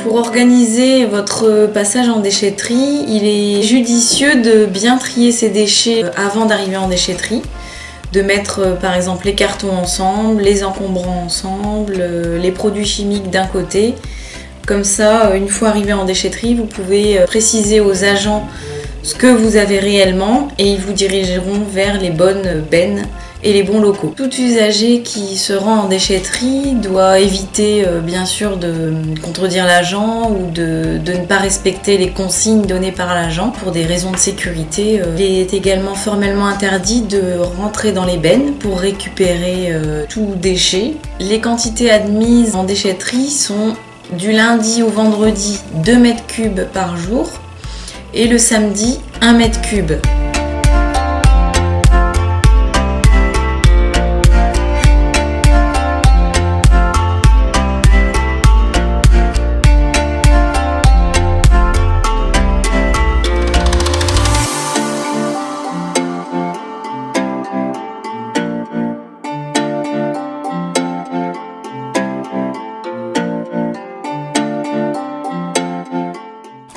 Pour organiser votre passage en déchetterie, il est judicieux de bien trier ses déchets avant d'arriver en déchetterie, de mettre par exemple les cartons ensemble, les encombrants ensemble, les produits chimiques d'un côté. Comme ça, une fois arrivé en déchetterie, vous pouvez préciser aux agents ce que vous avez réellement et ils vous dirigeront vers les bonnes bennes et les bons locaux. Tout usager qui se rend en déchetterie doit éviter bien sûr de contredire l'agent ou de ne pas respecter les consignes données par l'agent pour des raisons de sécurité. Il est également formellement interdit de rentrer dans les bennes pour récupérer tout déchet. Les quantités admises en déchetterie sont du lundi au vendredi 2 mètres cubes par jour et le samedi 1 mètre cube.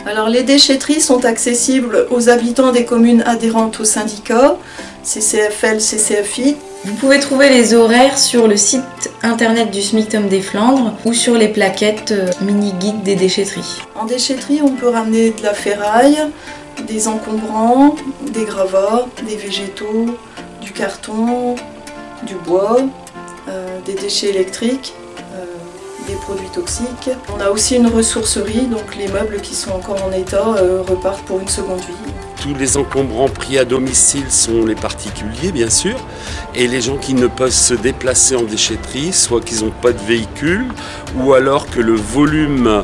Alors, les déchetteries sont accessibles aux habitants des communes adhérentes au syndicat, CCFL, CCFI. Vous pouvez trouver les horaires sur le site internet du SMICTOM des Flandres ou sur les plaquettes mini-guides des déchetteries. En déchetterie, on peut ramener de la ferraille, des encombrants, des gravats, des végétaux, du carton, du bois, des déchets électriques, des produits toxiques. On a aussi une ressourcerie, donc les meubles qui sont encore en état repartent pour une seconde vie. Tous les encombrants pris à domicile sont les particuliers, bien sûr, et les gens qui ne peuvent se déplacer en déchetterie, soit qu'ils n'ont pas de véhicule, ou alors que le volume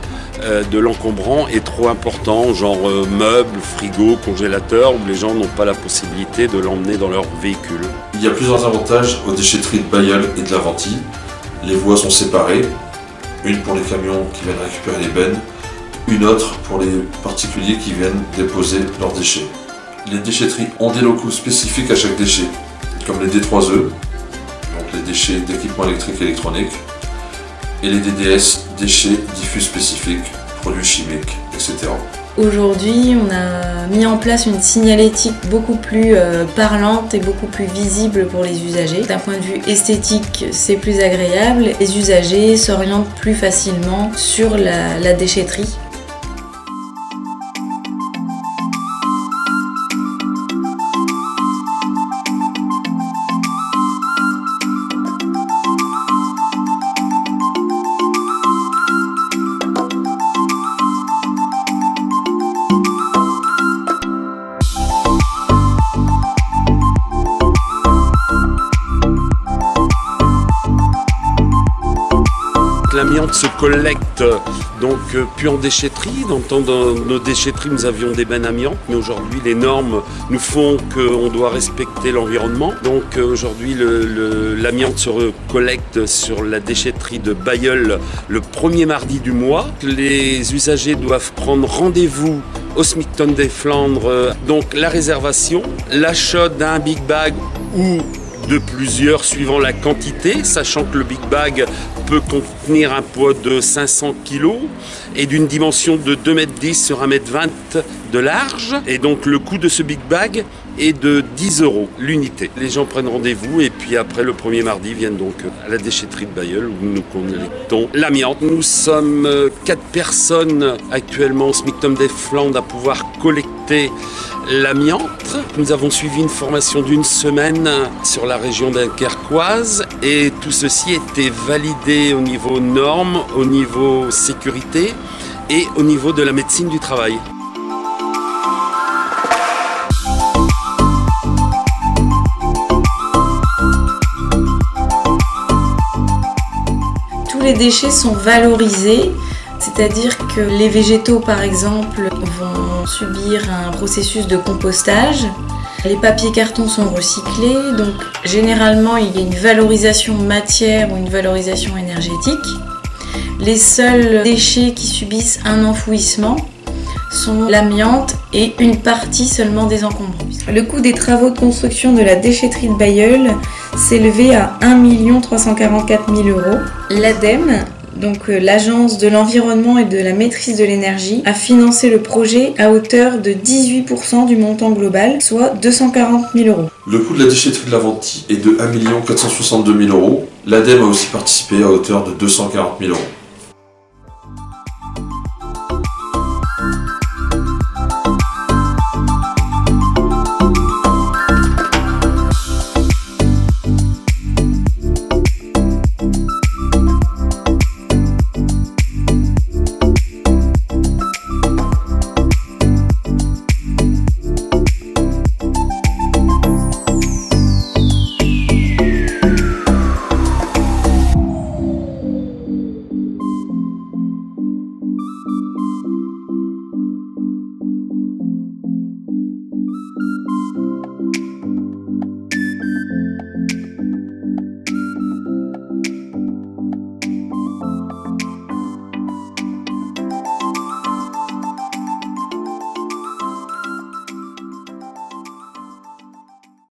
de l'encombrant est trop important, genre meubles, frigo, congélateurs, où les gens n'ont pas la possibilité de l'emmener dans leur véhicule. Il y a plusieurs avantages aux déchetteries de Bailleul et de la Ventie. Les voies sont séparées, une pour les camions qui viennent récupérer les bennes, une autre pour les particuliers qui viennent déposer leurs déchets. Les déchetteries ont des locaux spécifiques à chaque déchet, comme les D3E, donc les déchets d'équipements électriques et électroniques, et les DDS, déchets diffus spécifiques, produits chimiques, etc. Aujourd'hui, on a mis en place une signalétique beaucoup plus parlante et beaucoup plus visible pour les usagers. D'un point de vue esthétique, c'est plus agréable. Les usagers s'orientent plus facilement sur la déchetterie. L'amiante se collecte donc plus en déchetterie. Dans nos déchetteries, nous avions des bennes amiantes, mais aujourd'hui les normes nous font qu'on doit respecter l'environnement. Donc aujourd'hui l'amiante se collecte sur la déchetterie de Bailleul le premier mardi du mois. Les usagers doivent prendre rendez-vous au SMICTOM des Flandres, donc la réservation, l'achat d'un big bag ou de plusieurs suivant la quantité, sachant que le big bag peut contenir un poids de 500 kg et d'une dimension de 2,10 m sur 1,20 m de large. Et donc le coût de ce big bag est de 10 € l'unité. Les gens prennent rendez-vous et puis après le premier mardi viennent donc à la déchetterie de Bailleul où nous collectons l'amiante. Nous sommes 4 personnes actuellement au SMICTOM des Flandres à pouvoir collecter l'amiante. Nous avons suivi une formation d'1 semaine sur la région dunkerquoise et tout ceci était validé au niveau normes, au niveau sécurité et au niveau de la médecine du travail. Tous les déchets sont valorisés, c'est-à-dire que les végétaux par exemple vont subir un processus de compostage. Les papiers cartons sont recyclés, donc généralement il y a une valorisation matière ou une valorisation énergétique. Les seuls déchets qui subissent un enfouissement sont l'amiante et une partie seulement des encombrants. Le coût des travaux de construction de la déchetterie de Bailleul s'élevait à 1 344 000 €. L'ADEME Donc l'Agence de l'environnement et de la maîtrise de l'énergie a financé le projet à hauteur de 18% du montant global, soit 240 000 euros. Le coût de la déchetterie de Laventie est de 1 462 000 euros. L'ADEME a aussi participé à hauteur de 240 000 euros.